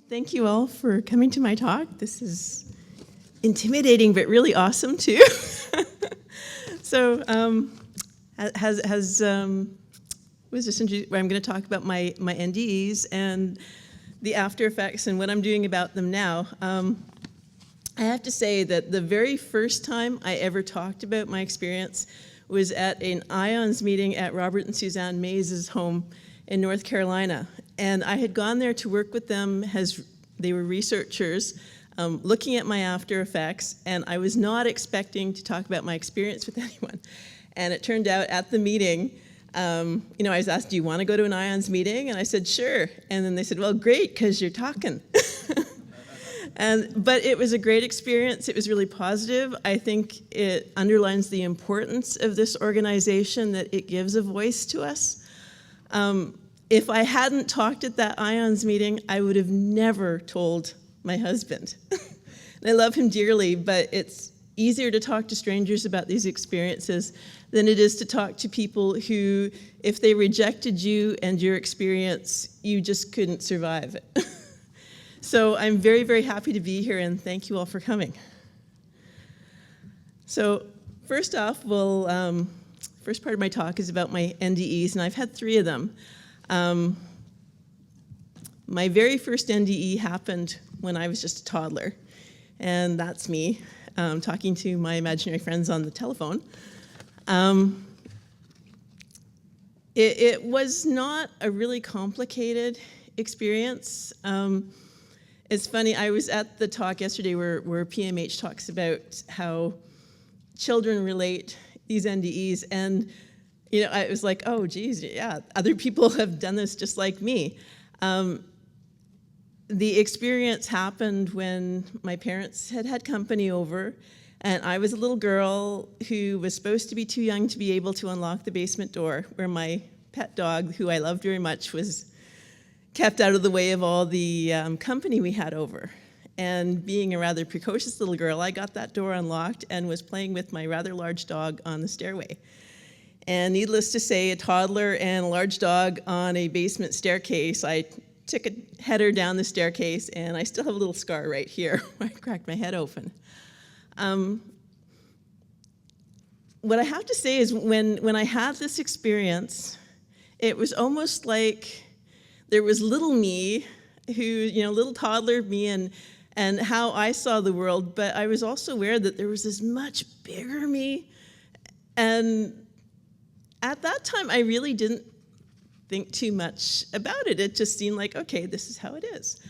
Thank you all for coming to my talk. This is intimidating, but really awesome too. So, I'm going to talk about my NDEs and the after effects and what I'm doing about them now. I have to say that the very first time I ever talked about my experience was at an IANDS meeting at Robert and Suzanne Mays' home in North Carolina. And I had gone there to work with them as they were researchers looking at my after effects, and I was not expecting to talk about my experience with anyone. And it turned out at the meeting, I was asked, do you want to go to an IANDS meeting? And I said, sure. And then they said, well, great, because you're talking. But it was a great experience. It was really positive. I think it underlines the importance of this organization, that it gives a voice to us. If I hadn't talked at that IANDS meeting, I would have never told my husband. And I love him dearly, but it's easier to talk to strangers about these experiences than it is to talk to people who, if they rejected you and your experience, you just couldn't survive it. So I'm very, very happy to be here, and thank you all for coming. So first off, first part of my talk is about my NDEs, and I've had 3 of them. My very first NDE happened when I was just a toddler, and that's me talking to my imaginary friends on the telephone. It was not a really complicated experience. It's funny, I was at the talk yesterday where PMH talks about how children relate these NDEs, and I was like, oh geez, yeah, other people have done this just like me. The experience happened when my parents had company over, and I was a little girl who was supposed to be too young to be able to unlock the basement door, where my pet dog, who I loved very much, was kept out of the way of all the company we had over. And being a rather precocious little girl, I got that door unlocked and was playing with my rather large dog on the stairway. And needless to say, a toddler and a large dog on a basement staircase, I took a header down the staircase, and I still have a little scar right here where I cracked my head open. What I have to say is when I had this experience, it was almost like there was little me, who, little toddler me, and how I saw the world, but I was also aware that there was this much bigger me. And at that time, I really didn't think too much about it. It just seemed like, okay, this is how it is.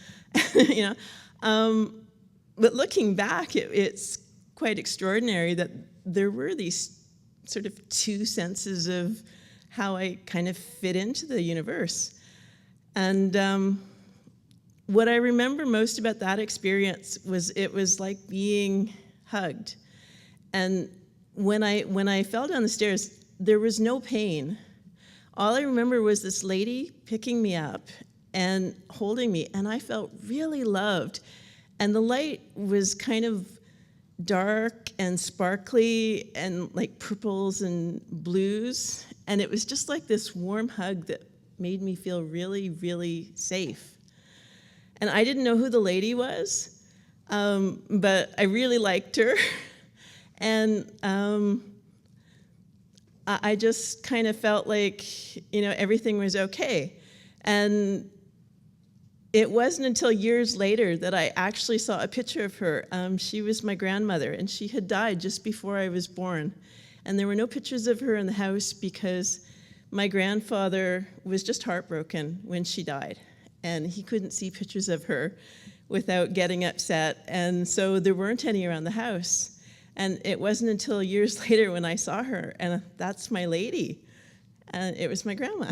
But looking back, it's quite extraordinary that there were these sort of 2 senses of how I kind of fit into the universe. And what I remember most about that experience was it was like being hugged. And when I fell down the stairs, there was no pain. All I remember was this lady picking me up and holding me, and I felt really loved. And the light was kind of dark and sparkly and like purples and blues, and it was just like this warm hug that made me feel really, really safe. And I didn't know who the lady was, but I really liked her. And I just kind of felt like, everything was okay. And it wasn't until years later that I actually saw a picture of her. She was my grandmother, and she had died just before I was born. And there were no pictures of her in the house because my grandfather was just heartbroken when she died, and he couldn't see pictures of her without getting upset, and so there weren't any around the house. And it wasn't until years later when I saw her, and that's my lady, and it was my grandma.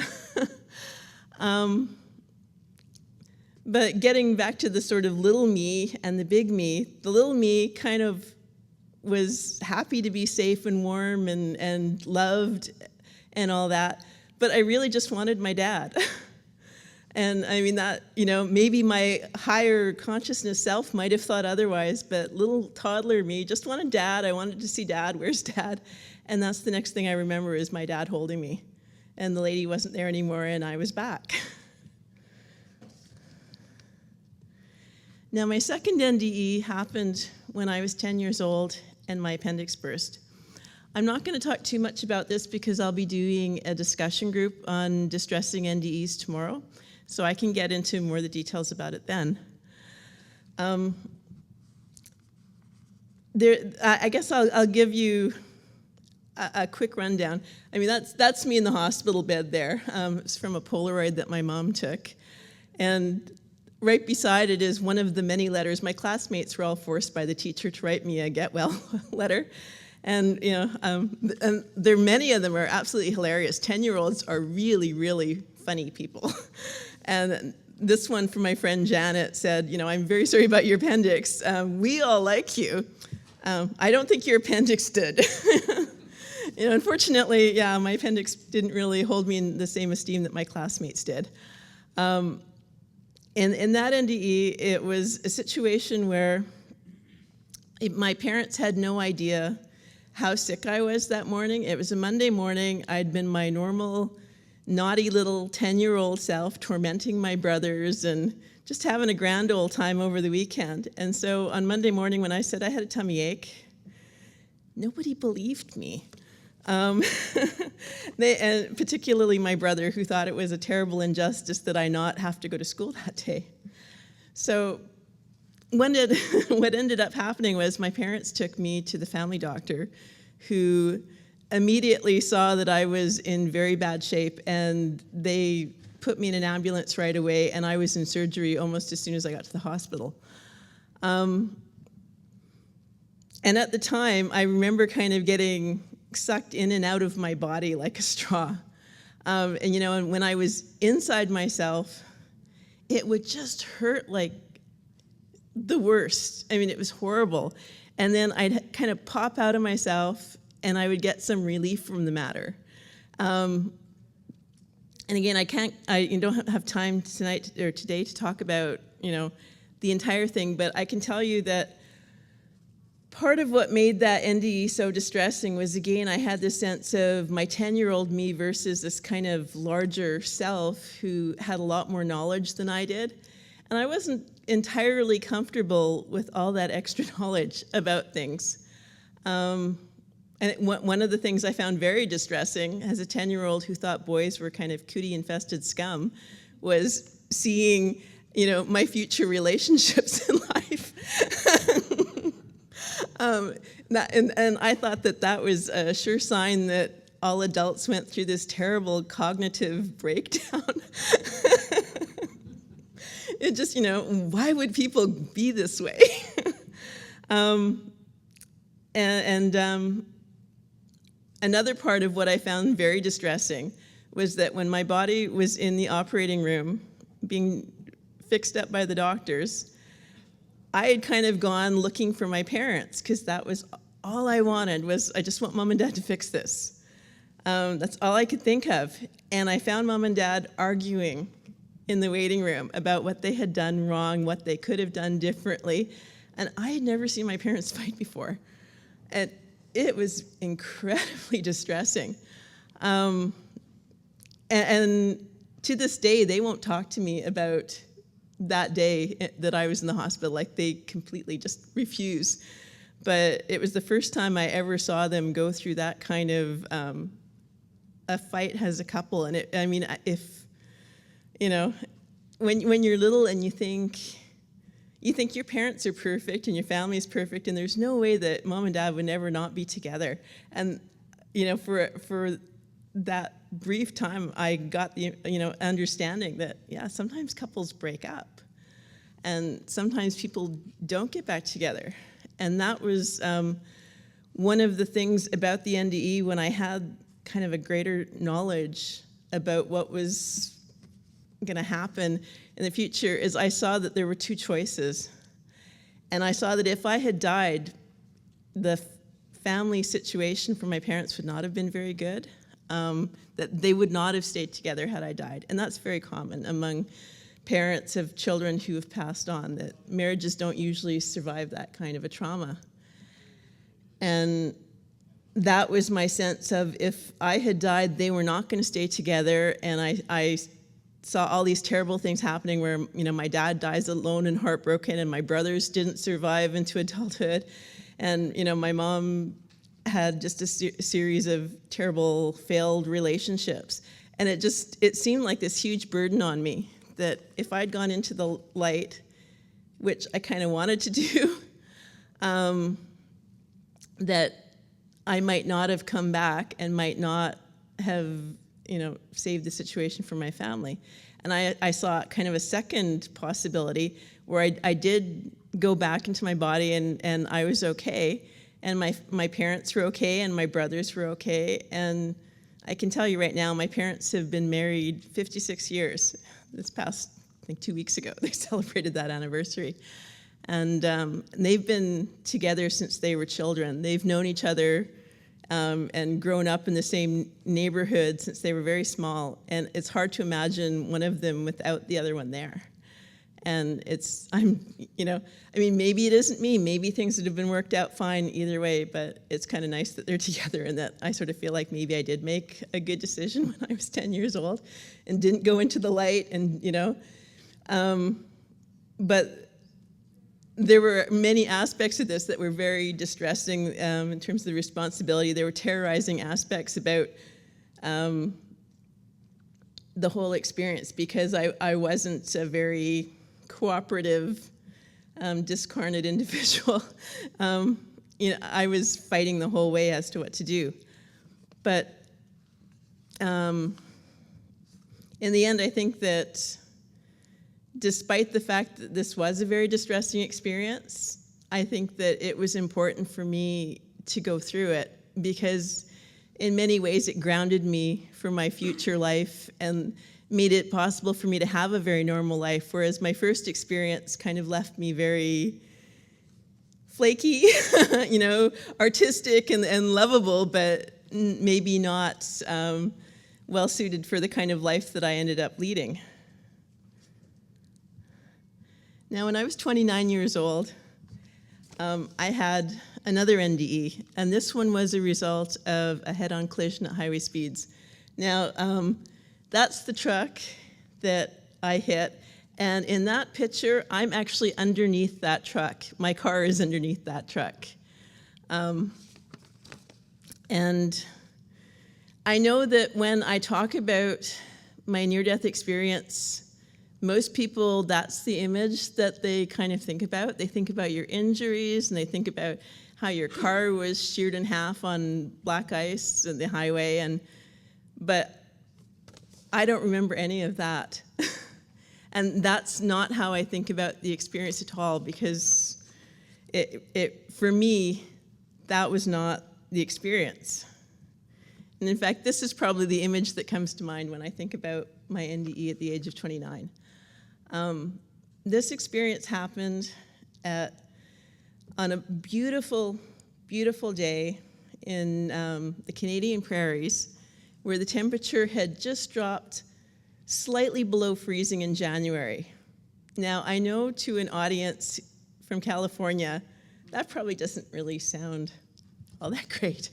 But getting back to the sort of little me and the big me, the little me kind of was happy to be safe and warm and loved and all that, but I really just wanted my dad. And I mean that, maybe my higher consciousness self might have thought otherwise, but little toddler me just wanted dad. I wanted to see dad. Where's dad? And that's the next thing I remember is my dad holding me. And the lady wasn't there anymore, and I was back. Now, my second NDE happened when I was 10 years old and my appendix burst. I'm not going to talk too much about this because I'll be doing a discussion group on distressing NDEs tomorrow, so I can get into more of the details about it then. I guess I'll give you a quick rundown. I mean, that's me in the hospital bed there. It's from a Polaroid that my mom took. And right beside it is one of the many letters. My classmates were all forced by the teacher to write me a get well letter. And, you know, and there many of them are absolutely hilarious. 10-year-olds are really, really funny people. And this one from my friend Janet said, you know, I'm very sorry about your appendix. We all like you. I don't think your appendix did. You know, unfortunately, yeah, my appendix didn't really hold me in the same esteem that my classmates did. In that NDE, it was a situation where my parents had no idea how sick I was that morning. It was a Monday morning. I'd been my normal, naughty little 10-year-old self, tormenting my brothers and just having a grand old time over the weekend. And so on Monday morning when I said I had a tummy ache, nobody believed me. And particularly my brother, who thought it was a terrible injustice that I not have to go to school that day. So what ended up happening was my parents took me to the family doctor, who immediately saw that I was in very bad shape, and they put me in an ambulance right away, and I was in surgery almost as soon as I got to the hospital. And at the time, I remember kind of getting sucked in and out of my body like a straw. And you know, and when I was inside myself, it would just hurt like the worst. I mean, it was horrible. And then I'd kind of pop out of myself and I would get some relief from the matter. And again, I don't have time tonight or today to talk about, you know, the entire thing, but I can tell you that part of what made that NDE so distressing was, again, I had this sense of my 10-year-old me versus this kind of larger self who had a lot more knowledge than I did. And I wasn't entirely comfortable with all that extra knowledge about things. And one of the things I found very distressing as a 10-year-old who thought boys were kind of cootie-infested scum was seeing, you know, my future relationships in life. And I thought that was a sure sign that all adults went through this terrible cognitive breakdown. It just, you know, why would people be this way? Another part of what I found very distressing was that when my body was in the operating room being fixed up by the doctors, I had kind of gone looking for my parents, because that was all I wanted, was I just want mom and dad to fix this. That's all I could think of. And I found mom and dad arguing in the waiting room about what they had done wrong, what they could have done differently. And I had never seen my parents fight before. And it was incredibly distressing. And to this day, they won't talk to me about that day that I was in the hospital. Like, they completely just refuse. But it was the first time I ever saw them go through that kind of a fight as a couple. And I mean, if, you know, when you're little and you think your parents are perfect and your family is perfect, and there's no way that mom and dad would never not be together. And, you know, for that brief time, I got the, you know, understanding that, yeah, sometimes couples break up, and sometimes people don't get back together. And that was one of the things about the NDE when I had kind of a greater knowledge about what was going to happen in the future, is I saw that there were two choices. And I saw that if I had died, the family situation for my parents would not have been very good, that they would not have stayed together had I died. And that's very common among parents of children who have passed on, that marriages don't usually survive that kind of a trauma. And that was my sense of, if I had died, they were not going to stay together, and I saw all these terrible things happening where, my dad dies alone and heartbroken, and my brothers didn't survive into adulthood. And, my mom had just a series of terrible failed relationships. And it seemed like this huge burden on me that if I'd gone into the light, which I kind of wanted to do, that I might not have come back and might not have, saved the situation for my family. And I saw kind of a second possibility where I did go back into my body and I was okay. And my parents were okay and my brothers were okay. And I can tell you right now, my parents have been married 56 years. This past, I think 2 weeks ago, they celebrated that anniversary. And they've been together since they were children. They've known each other and grown up in the same neighborhood since they were very small. And it's hard to imagine one of them without the other one there. And maybe it isn't me. Maybe things would have been worked out fine either way, but it's kind of nice that they're together and that I sort of feel like maybe I did make a good decision when I was 10 years old and didn't go into the light and, but there were many aspects of this that were very distressing in terms of the responsibility. There were terrorizing aspects about the whole experience because I wasn't a very cooperative, discarnate individual. I was fighting the whole way as to what to do. But in the end, I think that despite the fact that this was a very distressing experience, I think that it was important for me to go through it because in many ways it grounded me for my future life and made it possible for me to have a very normal life, whereas my first experience kind of left me very flaky, artistic and lovable, but maybe not well suited for the kind of life that I ended up leading. Now, when I was 29 years old, I had another NDE, and this one was a result of a head-on collision at highway speeds. Now, that's the truck that I hit, and in that picture, I'm actually underneath that truck. My car is underneath that truck. And I know that when I talk about my near-death experience, most people, that's the image that they kind of think about. They think about your injuries, and they think about how your car was sheared in half on black ice on the highway, but I don't remember any of that. And that's not how I think about the experience at all, because for me, that was not the experience. And in fact, this is probably the image that comes to mind when I think about my NDE at the age of 29. This experience happened on a beautiful, beautiful day in the Canadian prairies, where the temperature had just dropped slightly below freezing in January. Now, I know to an audience from California, that probably doesn't really sound all that great.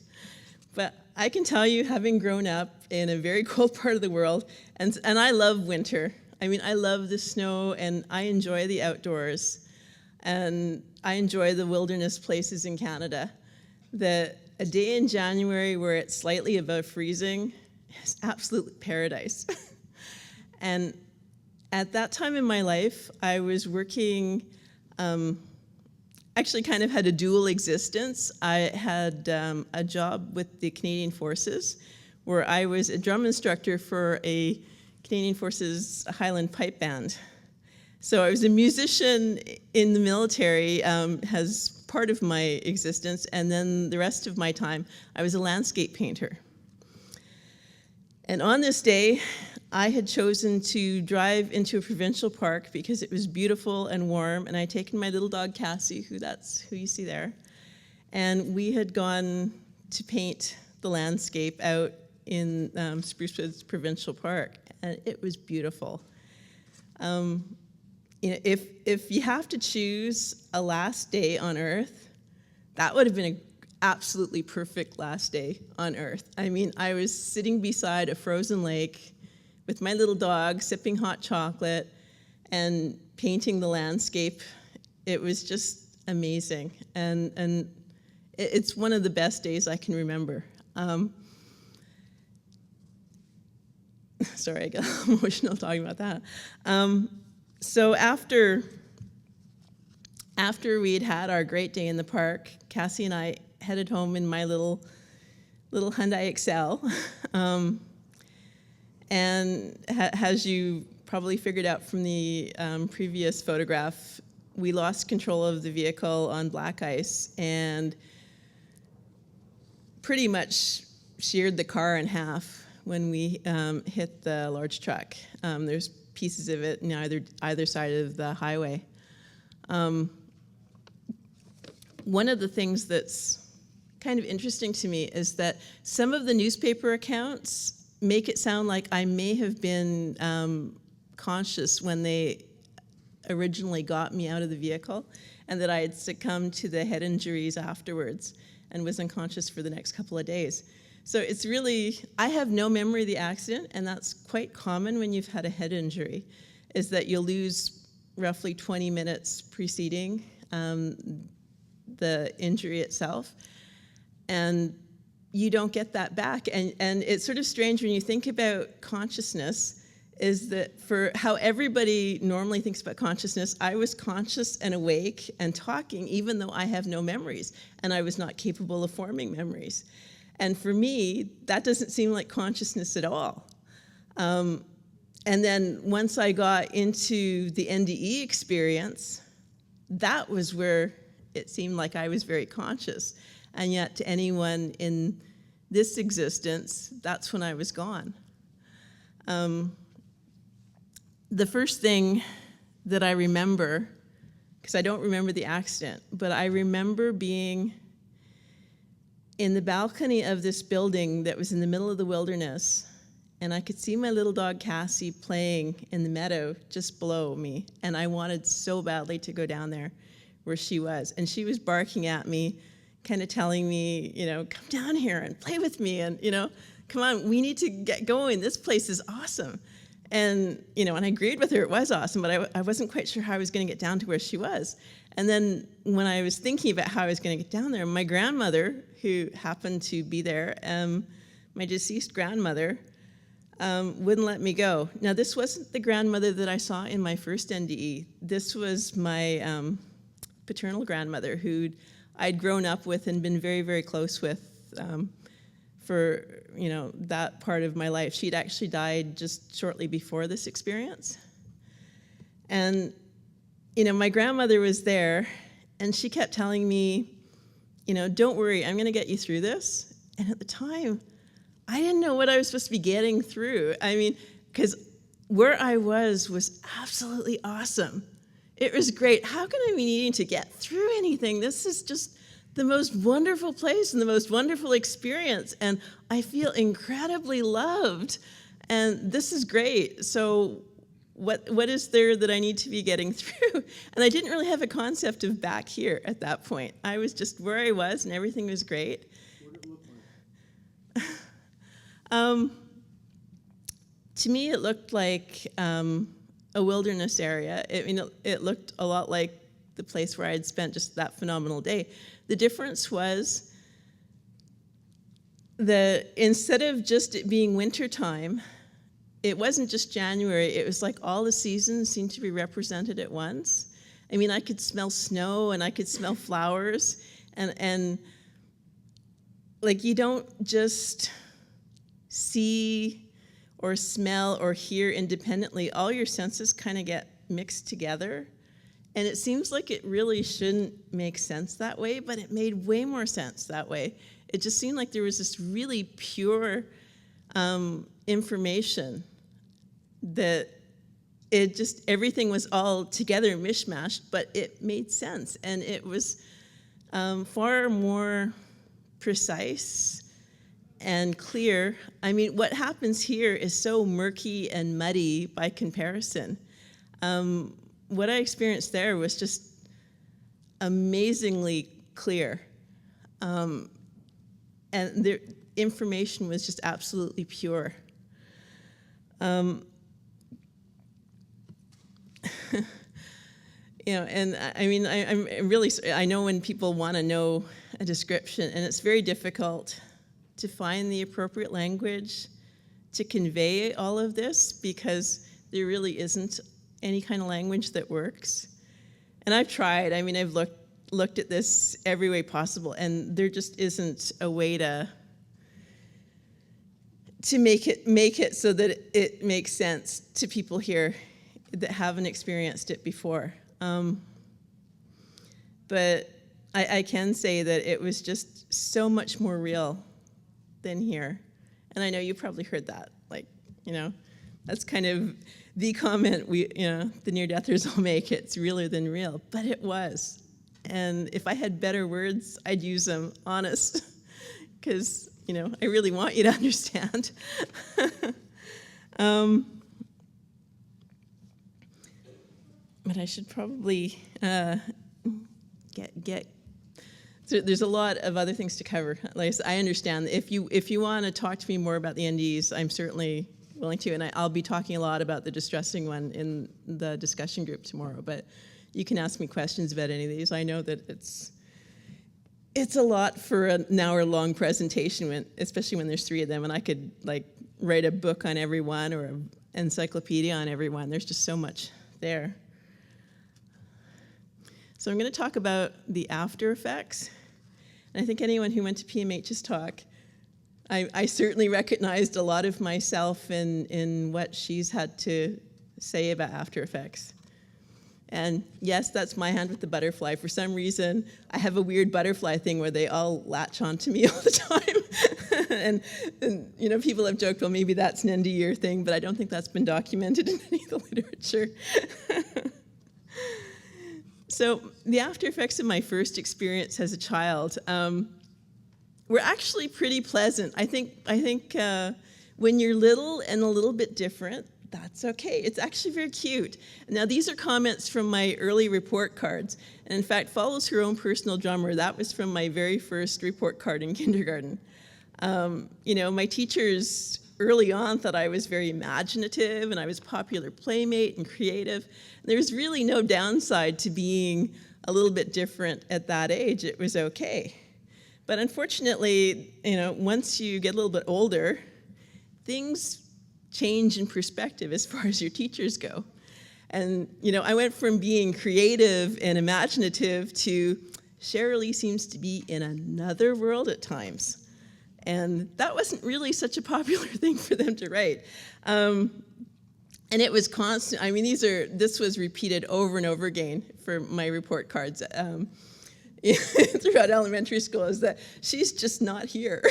But I can tell you, having grown up in a very cold part of the world, and I love winter. I mean, I love the snow, and I enjoy the outdoors, and I enjoy the wilderness places in Canada. A day in January where it's slightly above freezing is absolute paradise. And at that time in my life, I was working, actually kind of had a dual existence. I had a job with the Canadian Forces, where I was a drum instructor for a Canadian Forces Highland Pipe Band. So I was a musician in the military as part of my existence, and then the rest of my time, I was a landscape painter. And on this day, I had chosen to drive into a provincial park because it was beautiful and warm, and I had taken my little dog Cassie, that's who you see there, and we had gone to paint the landscape out in Sprucewoods Provincial Park, and it was beautiful. If you have to choose a last day on Earth, that would have been an absolutely perfect last day on Earth. I mean, I was sitting beside a frozen lake with my little dog, sipping hot chocolate and painting the landscape. It was just amazing. And it's one of the best days I can remember. Sorry, I got emotional talking about that. So after we'd had our great day in the park, Cassie and I headed home in my little Hyundai Excel. And as you probably figured out from the previous photograph, we lost control of the vehicle on black ice and pretty much sheared the car in half when we hit the large truck. There's pieces of it in either side of the highway. One of the things that's kind of interesting to me is that some of the newspaper accounts make it sound like I may have been conscious when they originally got me out of the vehicle, and that I had succumbed to the head injuries afterwards and was unconscious for the next couple of days. So it's really, I have no memory of the accident, and that's quite common when you've had a head injury, is that you'll lose roughly 20 minutes preceding the injury itself, and you don't get that back. And it's sort of strange when you think about consciousness, is that for how everybody normally thinks about consciousness, I was conscious and awake and talking even though I have no memories, and I was not capable of forming memories. And for me, that doesn't seem like consciousness at all. And then once I got into the NDE experience, that was where it seemed like I was very conscious. And yet to anyone in this existence, that's when I was gone. The first thing that I remember, because I don't remember the accident, but I remember being in the balcony of this building that was in the middle of the wilderness, and I could see my little dog Cassie playing in the meadow just below me, and I wanted so badly to go down there where she was. And she was barking at me, kind of telling me, you know, come down here and play with me, and, you know, come on, we need to get going. This place is awesome. And, you know, and I agreed with her, it was awesome, but I wasn't quite sure how I was going to get down to where she was. And then when I was thinking about how I was going to get down there, my grandmother, who happened to be there, my deceased grandmother, wouldn't let me go. Now, this wasn't the grandmother that I saw in my first NDE. This was my paternal grandmother, who I'd grown up with and been very, very close with for, you know, that part of my life. She'd actually died just shortly before this experience. And, you know, my grandmother was there, and she kept telling me, you know, don't worry, I'm going to get you through this. And at the time, I didn't know what I was supposed to be getting through. I mean, because where I was absolutely awesome. It was great. How can I be needing to get through anything? This is just the most wonderful place and the most wonderful experience, and I feel incredibly loved, and this is great. So what is there that I need to be getting through? And I didn't really have a concept of back here at that point. I was just where I was, and everything was great. What did it look like? To me, it looked like a wilderness area. It looked a lot like the place where I had spent just that phenomenal day. The difference was that instead of just it being wintertime, it wasn't just January, it was like all the seasons seemed to be represented at once. I mean, I could smell snow and I could smell flowers, and like, you don't just see or smell or hear independently. All your senses kind of get mixed together. And it seems like it really shouldn't make sense that way, but it made way more sense that way. It just seemed like there was this really pure information that it just, everything was all together mishmashed, but it made sense. And it was far more precise and clear. I mean, what happens here is so murky and muddy by comparison. What I experienced there was just amazingly clear. And the information was just absolutely pure. You know, and I mean, I'm really, I know when people want to know a description, and it's very difficult to find the appropriate language to convey all of this, because there really isn't any kind of language that works. And I've tried. I mean, I've looked at this every way possible, and there just isn't a way to make it so that it makes sense to people here that haven't experienced it before. But I can say that it was just so much more real than here. And I know you probably heard that. Like, you know, that's kind of the comment the near-deathers all make. It's realer than real. But it was. And if I had better words, I'd use them, honest. Because, you know, I really want you to understand. But I should probably get. So there's a lot of other things to cover. Like I said, I understand. If you want to talk to me more about the NDEs, I'm certainly willing to, and I'll be talking a lot about the distressing one in the discussion group tomorrow. But you can ask me questions about any of these. I know that it's a lot for an hour-long presentation, especially when there's 3 of them, and I could like write a book on every one or an encyclopedia on every one. There's just so much there. So I'm going to talk about the after effects. And I think anyone who went to PMH's talk, I certainly recognized a lot of myself in what she's had to say about after effects. And yes, that's my hand with the butterfly. For some reason, I have a weird butterfly thing where they all latch onto me all the time. and you know, people have joked, well, maybe that's an NDE thing, but I don't think that's been documented in any of the literature. So the after effects of my first experience as a child were actually pretty pleasant. I think when you're little and a little bit different, that's okay. It's actually very cute. Now, these are comments from my early report cards. And in fact, Follows Her Own Personal Drummer, that was from my very first report card in kindergarten. You know, my teachers early on thought I was very imaginative and I was a popular playmate and creative. There's really no downside to being a little bit different at that age. It was okay. But unfortunately, you know, once you get a little bit older, things change in perspective as far as your teachers go. And, you know, I went from being creative and imaginative to Cherylee seems to be in another world at times. And that wasn't really such a popular thing for them to write. And it was constant. I mean, this was repeated over and over again for my report cards throughout elementary school, is that she's just not here.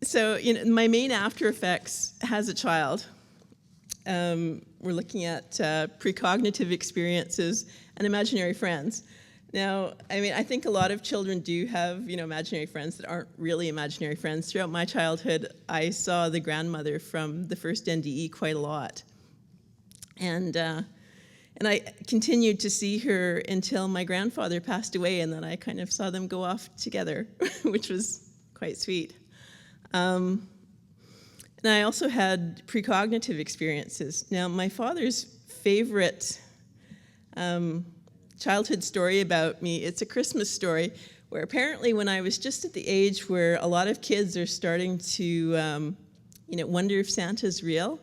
So, you know, my main after effects as a child, we're looking at precognitive experiences and imaginary friends. Now, I mean, I think a lot of children do have, you know, imaginary friends that aren't really imaginary friends. Throughout my childhood, I saw the grandmother from the first NDE quite a lot. And I continued to see her until my grandfather passed away, and then I kind of saw them go off together, which was quite sweet. And I also had precognitive experiences. Now, my father's favorite childhood story about me, it's a Christmas story, where apparently when I was just at the age where a lot of kids are starting to, you know, wonder if Santa's real.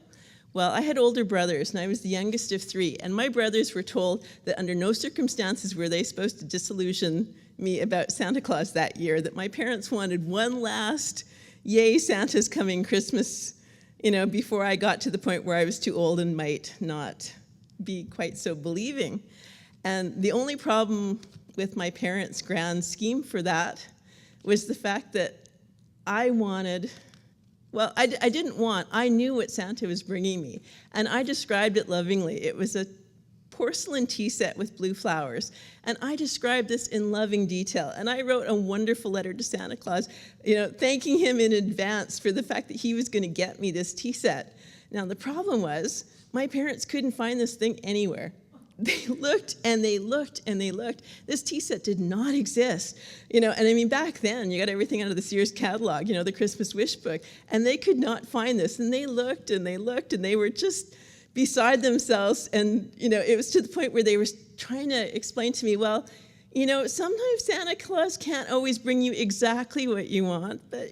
Well, I had older brothers, and I was the youngest of 3, and my brothers were told that under no circumstances were they supposed to disillusion me about Santa Claus that year, that my parents wanted one last, yay, Santa's coming Christmas, you know, before I got to the point where I was too old and might not be quite so believing. And the only problem with my parents' grand scheme for that was the fact that I wanted, well, I knew what Santa was bringing me, and I described it lovingly. It was a porcelain tea set with blue flowers, and I described this in loving detail, and I wrote a wonderful letter to Santa Claus, you know, thanking him in advance for the fact that he was going to get me this tea set. Now, the problem was my parents couldn't find this thing anywhere. they looked and they looked and they looked. This tea set did not exist, and I mean, back then you got everything out of the Sears catalog, the Christmas wish book, and they could not find this, and they looked and they looked, and they were just beside themselves, and it was to the point where they were trying to explain to me, well, sometimes Santa Claus can't always bring you exactly what you want, but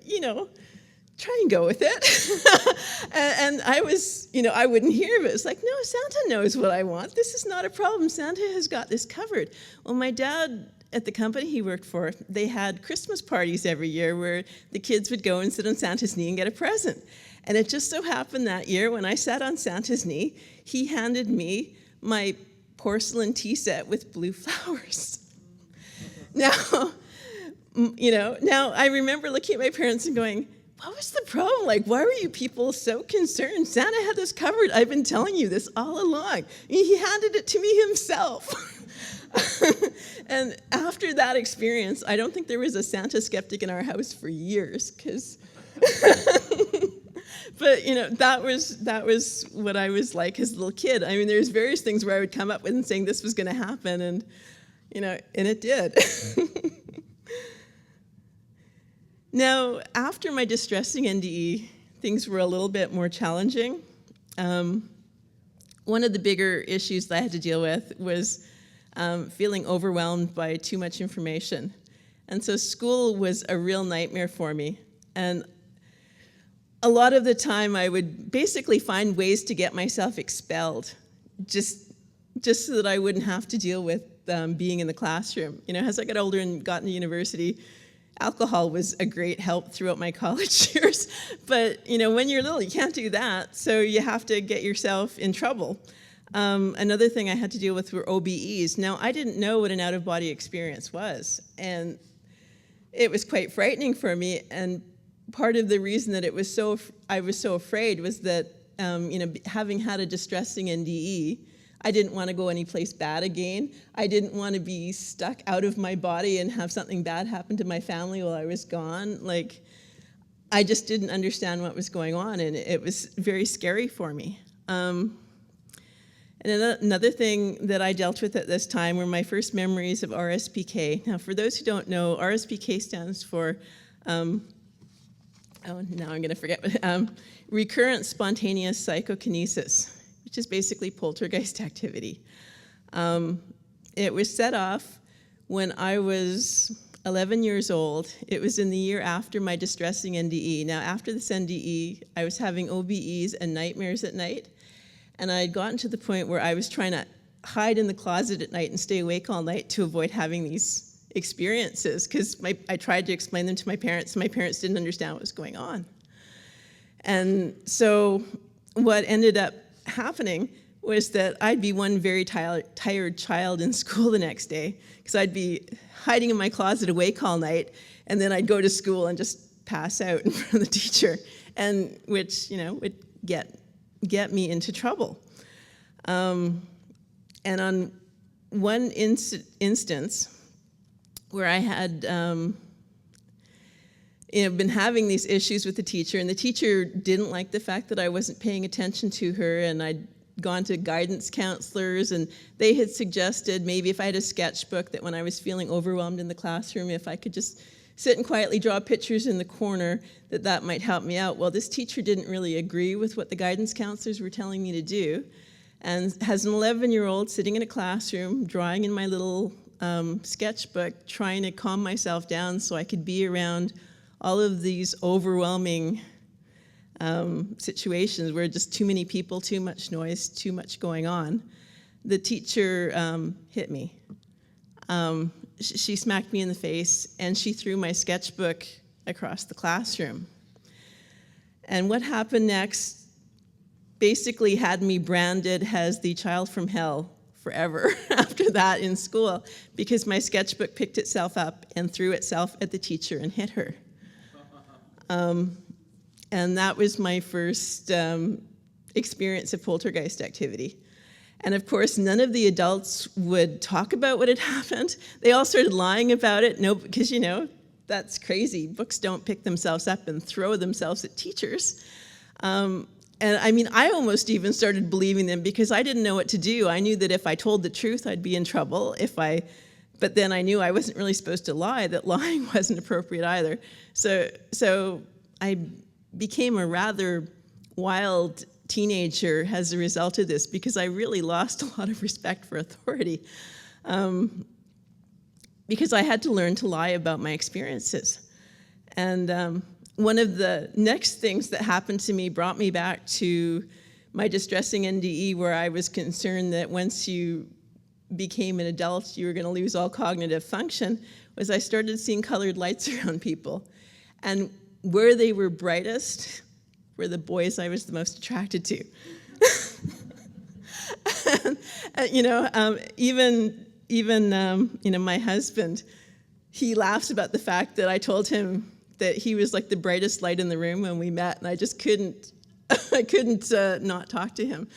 try and go with it. and I was, I wouldn't hear of it. It's like, no, Santa knows what I want. This is not a problem. Santa has got this covered. Well, my dad, at the company he worked for, they had Christmas parties every year where the kids would go and sit on Santa's knee and get a present. And it just so happened that year when I sat on Santa's knee, he handed me my porcelain tea set with blue flowers. Now, now I remember looking at my parents and going, what was the problem? Like, why were you people so concerned? Santa had this covered. I've been telling you this all along. He handed it to me himself. And after that experience, I don't think there was a Santa skeptic in our house for years, because, but that was what I was like as a little kid. I mean, there's various things where I would come up with and saying this was going to happen, and and it did. Now, after my distressing NDE, things were a little bit more challenging. One of the bigger issues that I had to deal with was feeling overwhelmed by too much information. And so school was a real nightmare for me. And a lot of the time I would basically find ways to get myself expelled, just so that I wouldn't have to deal with being in the classroom. As I got older and got into university, alcohol was a great help throughout my college years. But when you're little, you can't do that, so you have to get yourself in trouble. Another thing I had to deal with were OBEs. Now, I didn't know what an out-of-body experience was, and it was quite frightening for me. And part of the reason that I was so afraid was that having had a distressing NDE, I didn't want to go anyplace bad again. I didn't want to be stuck out of my body and have something bad happen to my family while I was gone. Like, I just didn't understand what was going on, and it was very scary for me. And another thing that I dealt with at this time were my first memories of RSPK. Now, for those who don't know, RSPK stands for, now I'm going to forget, recurrent spontaneous psychokinesis, which is basically poltergeist activity. It was set off when I was 11 years old. It was in the year after my distressing NDE. Now, after this NDE, I was having OBEs and nightmares at night, and I had gotten to the point where I was trying to hide in the closet at night and stay awake all night to avoid having these experiences, because I tried to explain them to my parents, and my parents didn't understand what was going on. And so what ended up happening was that I'd be one very tired child in school the next day, because I'd be hiding in my closet awake all night, and then I'd go to school and just pass out in front of the teacher, and which would get me into trouble. And on one instance where I had been having these issues with the teacher, and the teacher didn't like the fact that I wasn't paying attention to her, and I'd gone to guidance counselors, and they had suggested maybe if I had a sketchbook, that when I was feeling overwhelmed in the classroom, if I could just sit and quietly draw pictures in the corner, that might help me out. Well, this teacher didn't really agree with what the guidance counselors were telling me to do, and as an 11-year-old sitting in a classroom, drawing in my little sketchbook, trying to calm myself down so I could be around all of these overwhelming situations where just too many people, too much noise, too much going on, the teacher hit me. She smacked me in the face, and she threw my sketchbook across the classroom. And what happened next basically had me branded as the child from hell forever after that in school, because my sketchbook picked itself up and threw itself at the teacher and hit her. And that was my first experience of poltergeist activity. And of course, none of the adults would talk about what had happened. They all started lying about it. No, because that's crazy. Books don't pick themselves up and throw themselves at teachers. I mean, I almost even started believing them because I didn't know what to do. I knew that if I told the truth, I'd be in trouble. But then I knew I wasn't really supposed to lie, that lying wasn't appropriate either. So I became a rather wild teenager as a result of this, because I really lost a lot of respect for authority, because I had to learn to lie about my experiences. And one of the next things that happened to me brought me back to my distressing NDE, where I was concerned that once you became an adult, you were going to lose all cognitive function, was I started seeing colored lights around people. And where they were brightest were the boys I was the most attracted to. Even my husband, he laughs about the fact that I told him that he was like the brightest light in the room when we met, and I just couldn't not talk to him.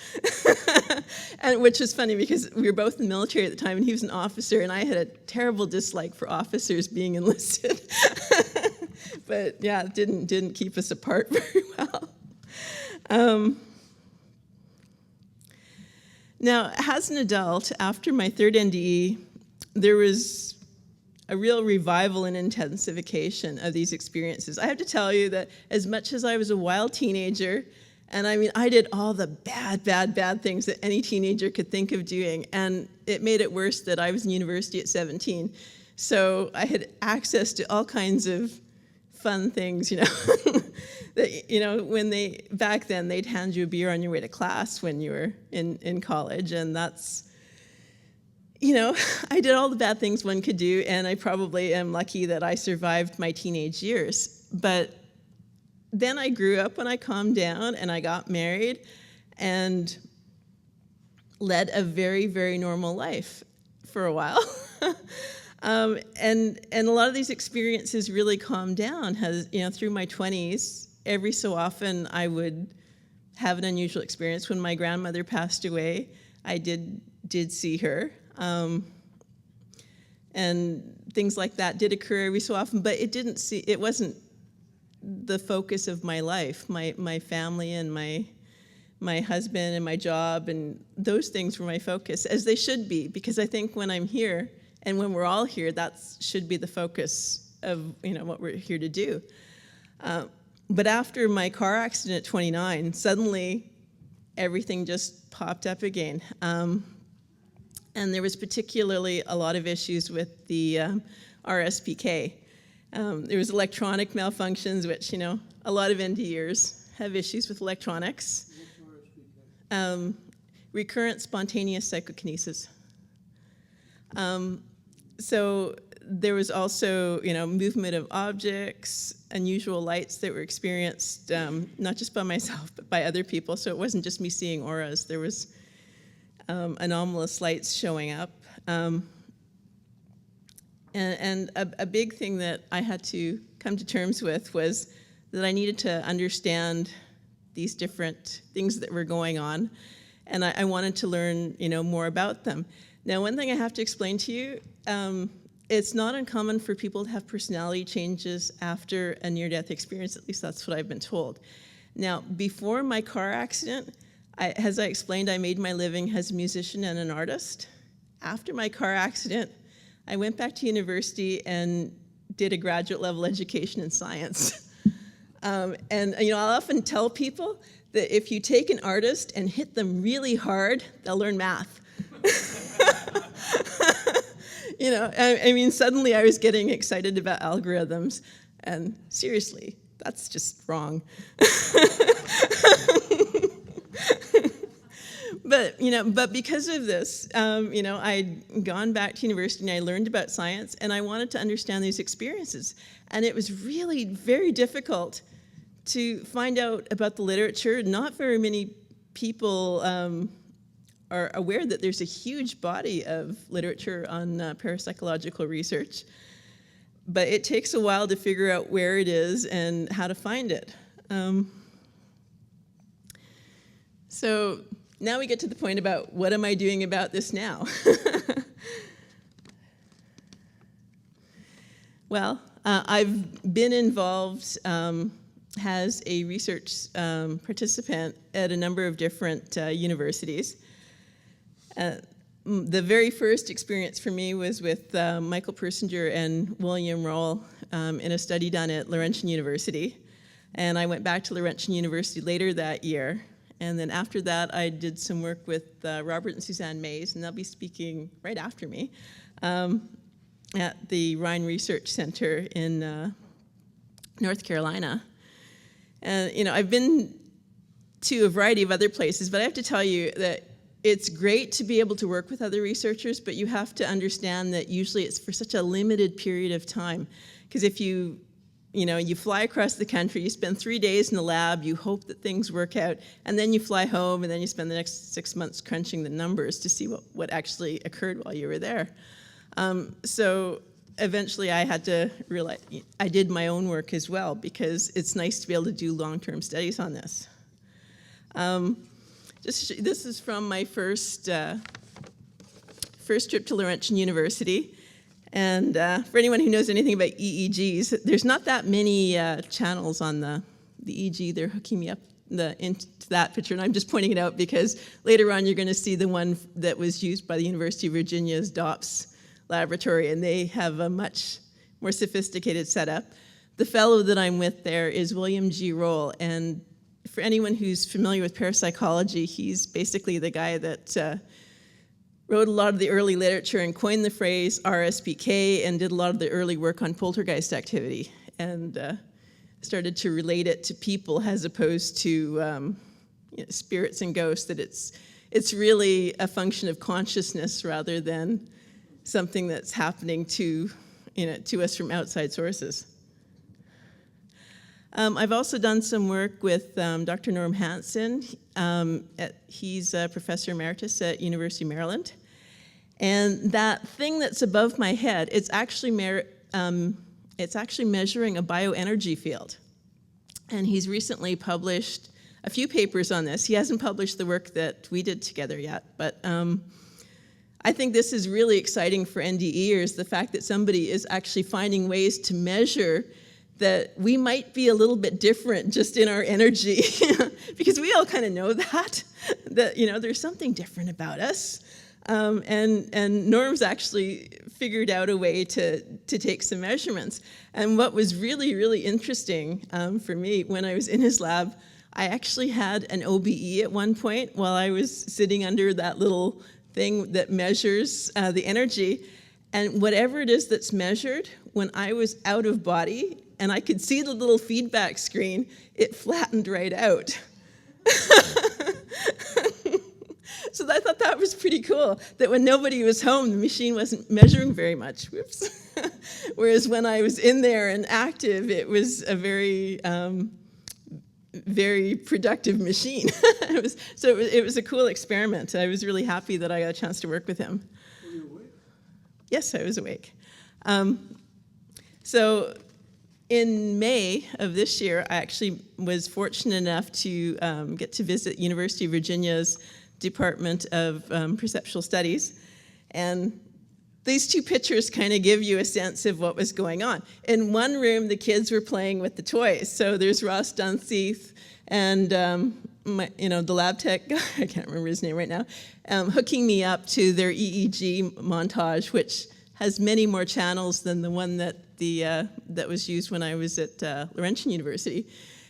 And which was funny because we were both in the military at the time, and he was an officer, and I had a terrible dislike for officers being enlisted. But yeah, it didn't keep us apart very well. Now, as an adult, after my third NDE, there was a real revival and intensification of these experiences. I have to tell you that as much as I was a wild teenager, and I mean, I did all the bad things that any teenager could think of doing, and it made it worse that I was in university at 17. So I had access to all kinds of fun things, that, when back then, they'd hand you a beer on your way to class when you were in college, and that's, I did all the bad things one could do, and I probably am lucky that I survived my teenage years. But then I grew up and I calmed down and I got married and led a very, very normal life for a while. And a lot of these experiences really calmed down. Through my 20s, every so often I would have an unusual experience. When my grandmother passed away, I did see her. And things like that did occur every so often, but it wasn't the focus of my life. My family and my husband and my job and those things were my focus, as they should be, because I think when I'm here and when we're all here, that should be the focus of what we're here to do. But after my car accident at 29, suddenly everything just popped up again. And there was particularly a lot of issues with the RSPK. There was electronic malfunctions, which, a lot of NDErs have issues with electronics. Recurrent spontaneous psychokinesis. So there was also, movement of objects, unusual lights that were experienced, not just by myself, but by other people. So it wasn't just me seeing auras. There was anomalous lights showing up. And a big thing that I had to come to terms with was that I needed to understand these different things that were going on, and I wanted to learn, more about them. Now, one thing I have to explain to you, it's not uncommon for people to have personality changes after a near-death experience. At least that's what I've been told. Now, before my car accident, as I explained, I made my living as a musician and an artist. After my car accident, I went back to university and did a graduate level education in science. And I'll often tell people that if you take an artist and hit them really hard, they'll learn math. Suddenly I was getting excited about algorithms, and seriously, that's just wrong. But because of this, I'd gone back to university and I learned about science, and I wanted to understand these experiences. And it was really very difficult to find out about the literature. Not very many people are aware that there's a huge body of literature on parapsychological research. But it takes a while to figure out where it is and how to find it. So now we get to the point about what am I doing about this now? Well, I've been involved has a research participant at a number of different universities. The very first experience for me was with Michael Persinger and William Roll in a study done at Laurentian University. And I went back to Laurentian University later that year. And then after that, I did some work with Robert and Suzanne Mays, and they'll be speaking right after me, at the Rhine Research Center in North Carolina. And I've been to a variety of other places, but I have to tell you that it's great to be able to work with other researchers, but you have to understand that usually it's for such a limited period of time. Because if you fly across the country, you spend 3 days in the lab, you hope that things work out, and then you fly home, and then you spend the next 6 months crunching the numbers to see what actually occurred while you were there. So eventually I had to realize I did my own work as well, because it's nice to be able to do long-term studies on this. This is from my first trip to Laurentian University. And for anyone who knows anything about EEGs, there's not that many channels on the EEG. They're hooking me up into that picture, and I'm just pointing it out because later on you're going to see the one that was used by the University of Virginia's DOPS laboratory, and they have a much more sophisticated setup. The fellow that I'm with there is William G. Roll, and for anyone who's familiar with parapsychology, he's basically the guy that wrote a lot of the early literature and coined the phrase RSPK and did a lot of the early work on poltergeist activity, and started to relate it to people as opposed to spirits and ghosts, that it's really a function of consciousness rather than something that's happening to us from outside sources. I've also done some work with Dr. Norm Hansen. He's a professor emeritus at University of Maryland. And that thing that's above my head, it's actually measuring a bioenergy field. And he's recently published a few papers on this. He hasn't published the work that we did together yet, but I think this is really exciting for NDEers, the fact that somebody is actually finding ways to measure that we might be a little bit different just in our energy, because we all kind of know that there's something different about us. And Norm's actually figured out a way to take some measurements. And what was really, really interesting for me when I was in his lab, I actually had an OBE at one point while I was sitting under that little thing that measures the energy. And whatever it is that's measured, when I was out of body and I could see the little feedback screen, it flattened right out. So I thought that was pretty cool, that when nobody was home, the machine wasn't measuring very much. Whoops. Whereas when I was in there and active, it was a very, very productive machine. It was a cool experiment. I was really happy that I got a chance to work with him. Were you awake? Yes, I was awake. So in May of this year, I actually was fortunate enough to get to visit University of Virginia's Department of Perceptual Studies. And these two pictures kind of give you a sense of what was going on. In one room, the kids were playing with the toys. So there's Ross Dunseith and the lab tech guy, I can't remember his name right now, hooking me up to their EEG montage, which has many more channels than the one that was used when I was at Laurentian University.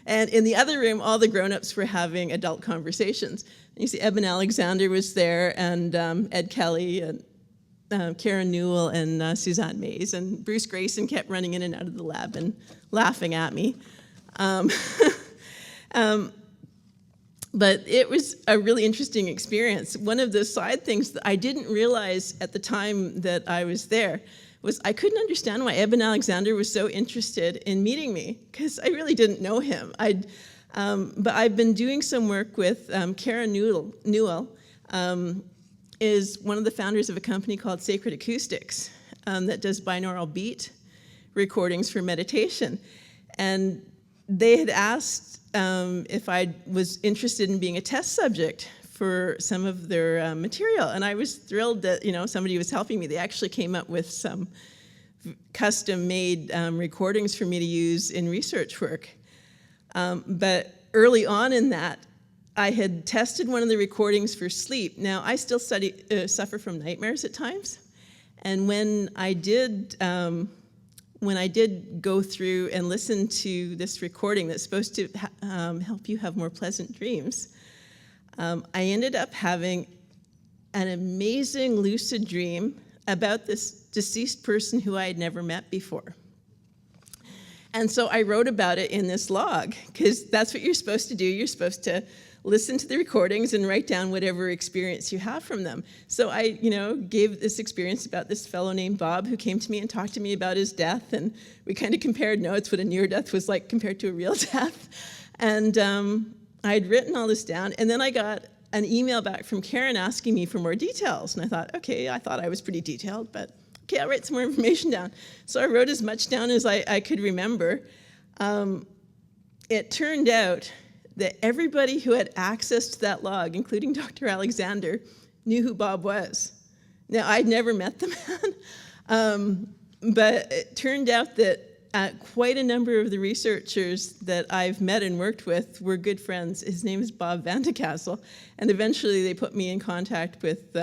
And in the other room, all the grown-ups were having adult conversations. And you see Eben Alexander was there, and Ed Kelly, and Karen Newell, and Suzanne Mays. And Bruce Grayson kept running in and out of the lab and laughing at me. But it was a really interesting experience. One of the side things that I didn't realize at the time that I was there was I couldn't understand why Eben Alexander was so interested in meeting me, because I really didn't know him. But I've been doing some work with Karen Newell, is one of the founders of a company called Sacred Acoustics that does binaural beat recordings for meditation. And they had asked if I was interested in being a test subject for some of their material. And I was thrilled that somebody was helping me. They actually came up with some custom-made recordings for me to use in research work. But early on in that, I had tested one of the recordings for sleep. Now, I still suffer from nightmares at times. And when I did go through and listen to this recording that's supposed to help you have more pleasant dreams, I ended up having an amazing lucid dream about this deceased person who I had never met before. And so I wrote about it in this log, because that's what you're supposed to do. You're supposed to listen to the recordings and write down whatever experience you have from them. So I, gave this experience about this fellow named Bob who came to me and talked to me about his death, and we kind of compared notes, what a near death was like compared to a real death. And I'd written all this down, and then I got an email back from Karen asking me for more details. And I thought, okay, I thought I was pretty detailed, but okay, I'll write some more information down. So I wrote as much down as I could remember. It turned out that everybody who had access to that log, including Dr. Alexander, knew who Bob was. Now, I'd never met the man, but it turned out that quite a number of the researchers that I've met and worked with were good friends. His name is Bob Vandecastle, and eventually they put me in contact with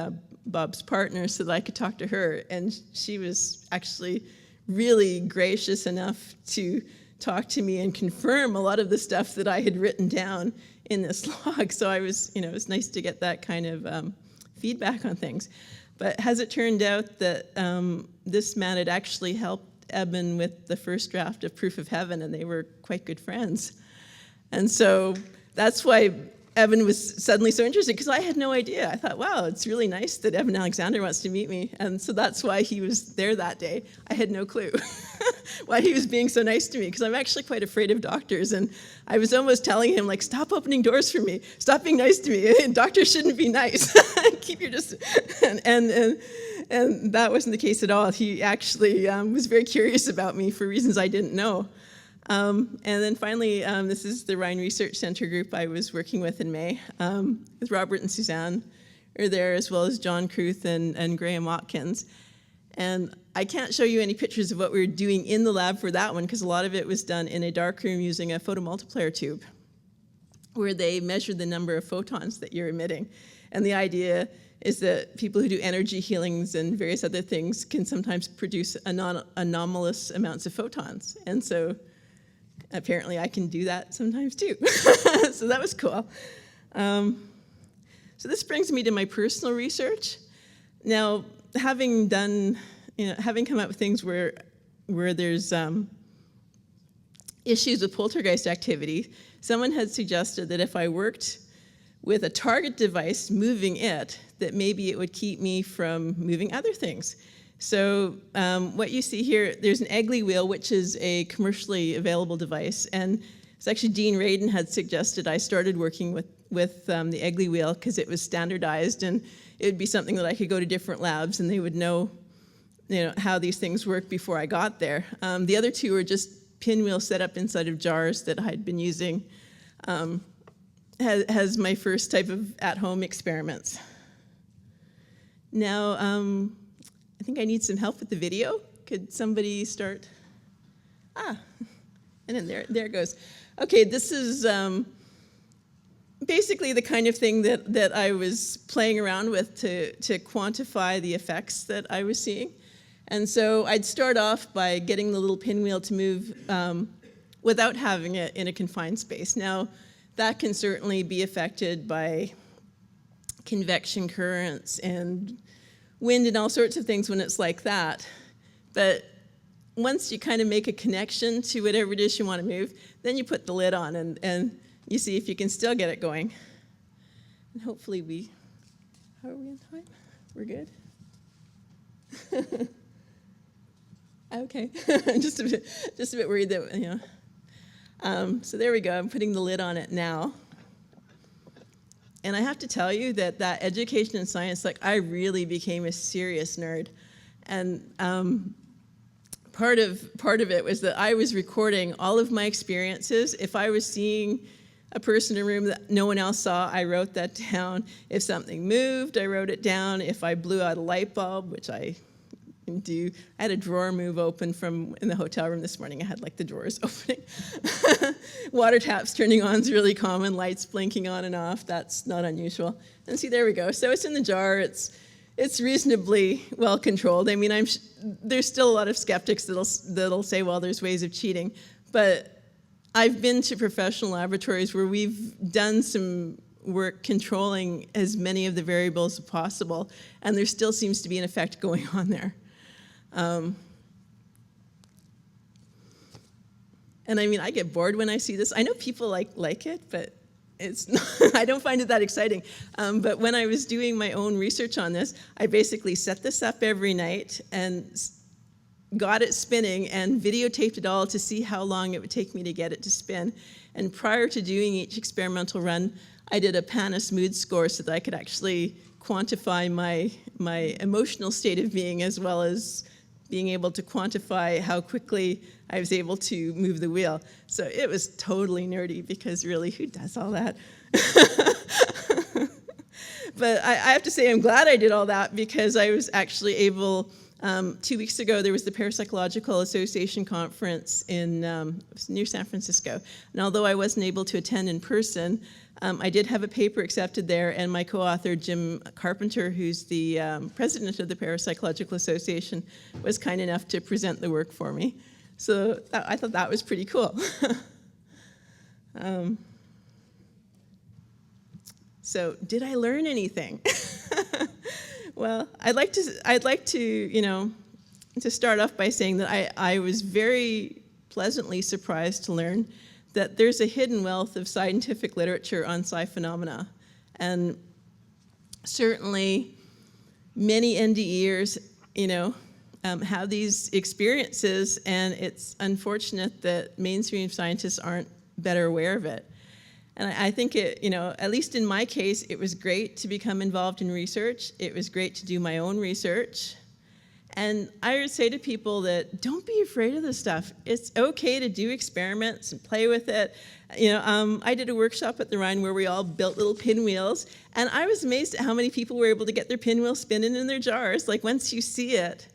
Bob's partner so that I could talk to her, and she was actually really gracious enough to talk to me and confirm a lot of the stuff that I had written down in this log. So I was, it was nice to get that kind of feedback on things. But as it turned out that this man had actually helped Eben with the first draft of Proof of Heaven, and they were quite good friends. And so that's why Eben was suddenly so interested, because I had no idea. I thought, wow, it's really nice that Eben Alexander wants to meet me. And so that's why he was there that day. I had no clue why he was being so nice to me, because I'm actually quite afraid of doctors. And I was almost telling him, like, stop opening doors for me. Stop being nice to me. Doctors shouldn't be nice. Keep your distance. And that wasn't the case at all. He actually was very curious about me for reasons I didn't know. And then finally, this is the Rhine Research Center group I was working with in May, with Robert and Suzanne are there, as well as John Kruth and Graham Watkins. And I can't show you any pictures of what we were doing in the lab for that one, because a lot of it was done in a darkroom using a photomultiplier tube, where they measured the number of photons that you're emitting. And the idea is that people who do energy healings and various other things can sometimes produce anomalous amounts of photons. And so apparently I can do that sometimes too. So that was cool. So this brings me to my personal research. Now, having done, having come up with things where there's issues with poltergeist activity, someone had suggested that if I worked with a target device moving it, that maybe it would keep me from moving other things. So what you see here, there's an Egely wheel, which is a commercially available device. And it's actually Dean Radin had suggested I started working with the Egely wheel because it was standardized, and it would be something that I could go to different labs and they would know, how these things work before I got there. The other two were just pinwheels set up inside of jars that I'd been using as my first type of at-home experiments. Now, I think I need some help with the video. Could somebody start? And then there it goes. Okay, this is basically the kind of thing that I was playing around with to quantify the effects that I was seeing. And so I'd start off by getting the little pinwheel to move without having it in a confined space. Now, that can certainly be affected by convection currents and wind and all sorts of things when it's like that. But once you kind of make a connection to whatever it is you want to move, then you put the lid on and you see if you can still get it going. And hopefully how are we on time? We're good? Okay, just a bit worried that, so there we go, I'm putting the lid on it now. And I have to tell you that education in science, I really became a serious nerd. And part of it was that I was recording all of my experiences. If I was seeing a person in a room that no one else saw, I wrote that down. If something moved, I wrote it down. If I blew out a light bulb, which I I had a drawer move open from in the hotel room this morning. I had like the drawers opening. Water taps turning on is really common. Lights blinking on and off. That's not unusual. And see, there we go. So it's in the jar. It's reasonably well controlled. I mean, there's still a lot of skeptics that'll say, well, there's ways of cheating. But I've been to professional laboratories where we've done some work controlling as many of the variables as possible, and there still seems to be an effect going on there. And I mean, I get bored when I see this. I know people like it, but it's not, I don't find it that exciting. But when I was doing my own research on this, I basically set this up every night and got it spinning and videotaped it all to see how long it would take me to get it to spin. And prior to doing each experimental run, I did a PANIS mood score so that I could actually quantify my emotional state of being, as well as being able to quantify how quickly I was able to move the wheel. So it was totally nerdy, because really, who does all that? But I have to say I'm glad I did all that, because I was actually able, 2 weeks ago, there was the Parapsychological Association conference in near San Francisco. And although I wasn't able to attend in person, I did have a paper accepted there, and my co-author, Jim Carpenter, who's the president of the Parapsychological Association, was kind enough to present the work for me. So I thought that was pretty cool. So did I learn anything? Well, I'd like to start off by saying that I was very pleasantly surprised to learn that there's a hidden wealth of scientific literature on psi phenomena. And certainly many NDEers, have these experiences, and it's unfortunate that mainstream scientists aren't better aware of it. And I think at least in my case, it was great to become involved in research. It was great to do my own research. And I would say to people that don't be afraid of this stuff. It's okay to do experiments and play with it. I did a workshop at the Rhine where we all built little pinwheels, and I was amazed at how many people were able to get their pinwheel spinning in their jars. Like, once you see it,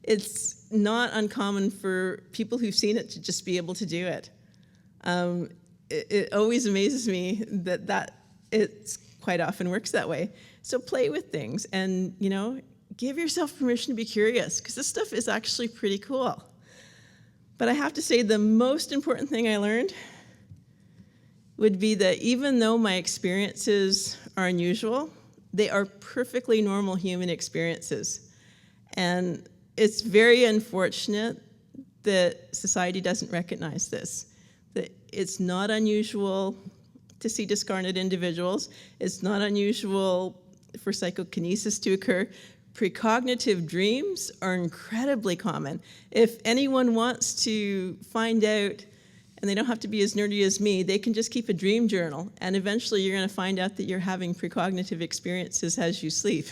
it's not uncommon for people who've seen it to just be able to do it. It always amazes me that it quite often works that way. So play with things, and give yourself permission to be curious, because this stuff is actually pretty cool. But I have to say, the most important thing I learned would be that even though my experiences are unusual, they are perfectly normal human experiences. And it's very unfortunate that society doesn't recognize this, that it's not unusual to see discarnate individuals. It's not unusual for psychokinesis to occur. Precognitive dreams are incredibly common. If anyone wants to find out, and they don't have to be as nerdy as me, they can just keep a dream journal, and eventually you're going to find out that you're having precognitive experiences as you sleep.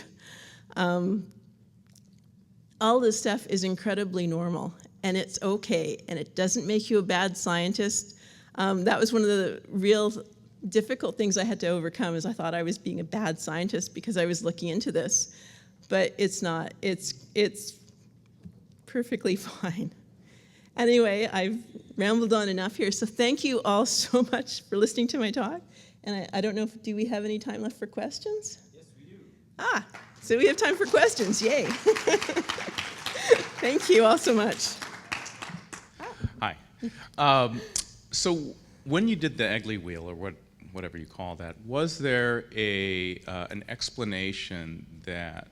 All this stuff is incredibly normal, and it's okay, and it doesn't make you a bad scientist. That was one of the real difficult things I had to overcome, is I thought I was being a bad scientist because I was looking into this. But it's not. It's perfectly fine. Anyway, I've rambled on enough here, so thank you all so much for listening to my talk. And I don't know do we have any time left for questions? Yes, we do. So we have time for questions. Yay. Thank you all so much. Hi. So when you did the Egely wheel, or whatever you call that, was there an explanation that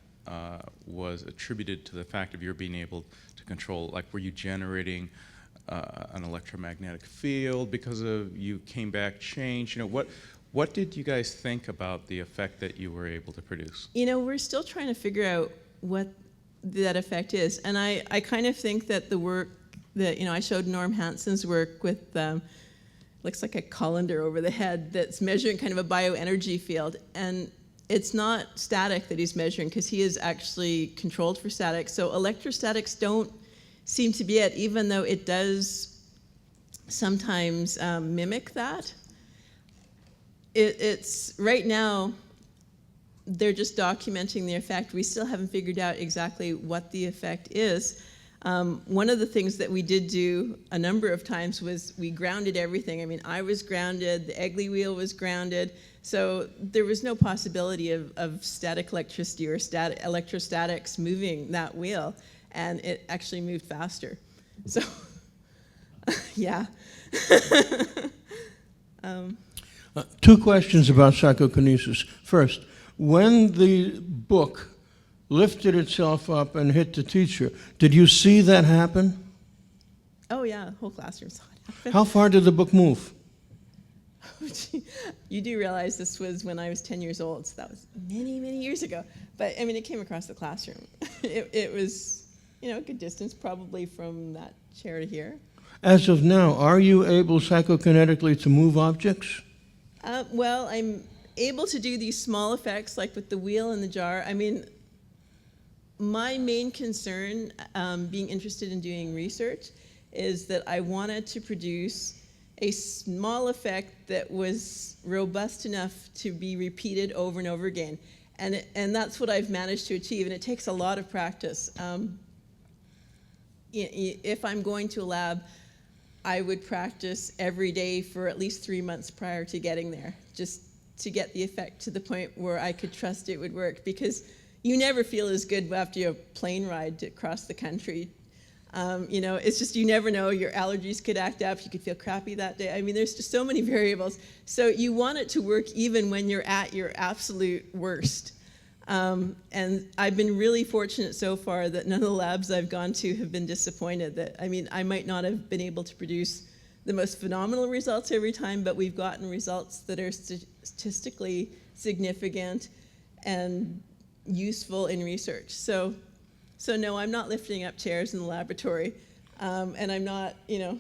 was attributed to the fact of your being able to control, like, were you generating an electromagnetic field because of you came back changed? What did you guys think about the effect that you were able to produce? We're still trying to figure out what that effect is, and I kind of think that the work that I showed Norm Hansen's work with looks like a colander over the head that's measuring kind of a bioenergy field, and it's not static that he's measuring, because he is actually controlled for static. So electrostatics don't seem to be it, even though it does sometimes mimic that. It's right now, they're just documenting the effect. We still haven't figured out exactly what the effect is. One of the things that we did do a number of times was we grounded everything. I mean, I was grounded, the Egely wheel was grounded, so there was no possibility of static electricity or electrostatics moving that wheel, and it actually moved faster. So, yeah. Two questions about psychokinesis. First, when the book lifted itself up and hit the teacher, did you see that happen? Oh yeah, the whole classroom saw it happen. How far did the book move? You do realize this was when I was 10 years old, so that was many, many years ago. But I mean, it came across the classroom. It was, you know, a good distance, probably from that chair to here. As of now, are you able psychokinetically to move objects? Well, I'm able to do these small effects, like with the wheel and the jar. I mean, my main concern, being interested in doing research, is that I wanted to produce a small effect that was robust enough to be repeated over and over again. And that's what I've managed to achieve, and it takes a lot of practice. If I'm going to a lab, I would practice every day for at least 3 months prior to getting there, just to get the effect to the point where I could trust it would work, because you never feel as good after your plane ride across the country. You know, it's just, you never know, your allergies could act up, you could feel crappy that day. I mean, there's just so many variables. So you want it to work even when you're at your absolute worst. And I've been really fortunate so far that none of the labs I've gone to have been disappointed. That, I mean, I might not have been able to produce the most phenomenal results every time, but we've gotten results that are statistically significant and useful in research. So no, I'm not lifting up chairs in the laboratory, and I'm not, you know,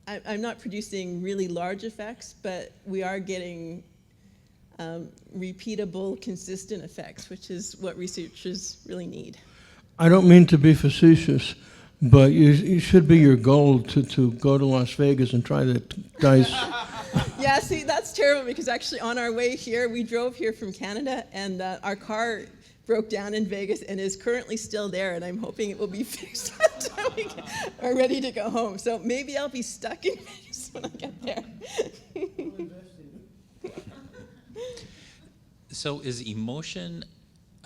I'm not producing really large effects, but we are getting repeatable, consistent effects, which is what researchers really need. I don't mean to be facetious, but it should be your goal to go to Las Vegas and try the dice. Yeah, see, that's terrible, because actually on our way here, we drove here from Canada, and our car broke down in Vegas and is currently still there, and I'm hoping it will be fixed by the time we are ready to go home. So maybe I'll be stuck in Vegas when I get there. So is emotion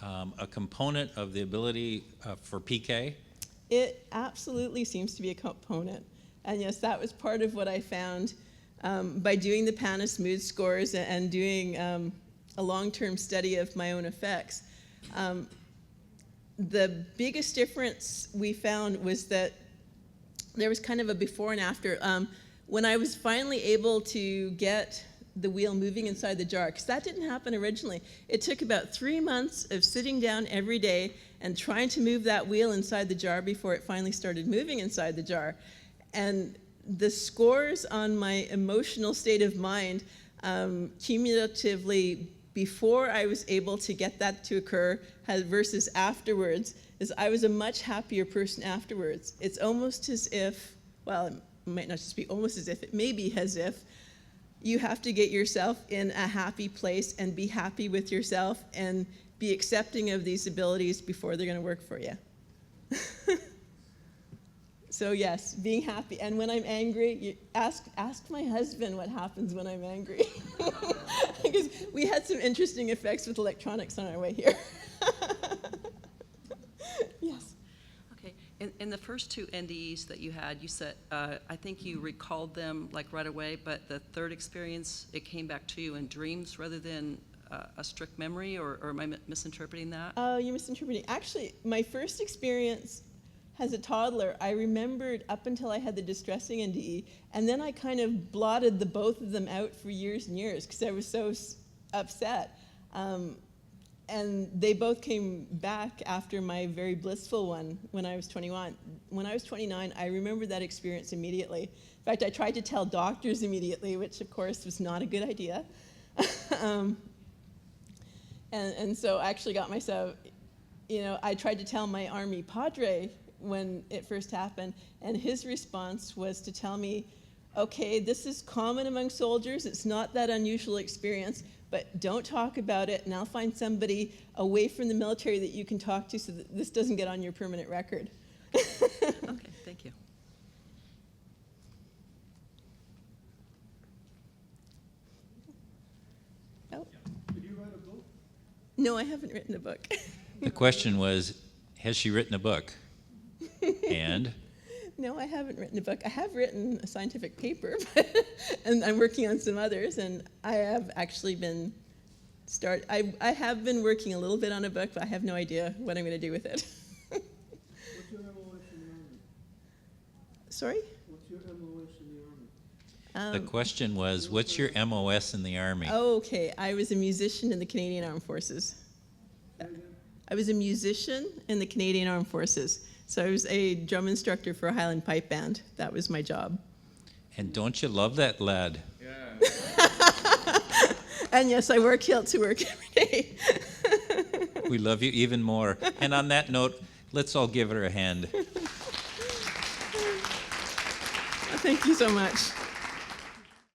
a component of the ability for PK? It absolutely seems to be a component. And yes, that was part of what I found by doing the PANIS mood scores and doing a long-term study of my own effects. The biggest difference we found was that there was kind of a before and after. When I was finally able to get the wheel moving inside the jar, because that didn't happen originally. It took about 3 months of sitting down every day and trying to move that wheel inside the jar before it finally started moving inside the jar. And the scores on my emotional state of mind, cumulatively, before I was able to get that to occur versus afterwards, is I was a much happier person afterwards. It's almost as if, well, it might not just be almost as if, it may be as if you have to get yourself in a happy place and be happy with yourself and be accepting of these abilities before they're going to work for you. So yes, being happy. And when I'm angry, you ask my husband what happens when I'm angry. Because we had some interesting effects with electronics on our way here. Yes. Okay, in the first 2 NDEs that you had, you said, I think you recalled them like right away, but the third experience, it came back to you in dreams rather than a strict memory, or am I misinterpreting that? Oh, you're misinterpreting. Actually, my first experience as a toddler, I remembered up until I had the distressing NDE, and then I kind of blotted the both of them out for years and years because I was so upset. And they both came back after my very blissful one when I was 21. When I was 29, I remember that experience immediately. In fact, I tried to tell doctors immediately, which of course was not a good idea. And so I actually got myself, you know, I tried to tell my Army Padre when it first happened, and his response was to tell me, okay, this is common among soldiers, it's not that unusual experience, but don't talk about it, and I'll find somebody away from the military that you can talk to so that this doesn't get on your permanent record. Okay, thank you. Oh, Did you write a book? no, I haven't written a book. The question was, has she written a book? And No, I haven't written a book. I have written a scientific paper, and I'm working on some others, and I have actually been I have been working a little bit on a book, but I have no idea what I'm going to do with it. What's your MOS in the Army? Sorry? What's your MOS in the Army? the question was, what's your MOS in the Army? Okay, I was a musician in the Canadian Armed Forces. I was a musician in the Canadian Armed Forces. So I was a drum instructor for a Highland Pipe Band. That was my job. And don't you love that lad? And yes, I wear kilt to work every day. We love you even more. And on that note, let's all give her a hand. Thank you so much.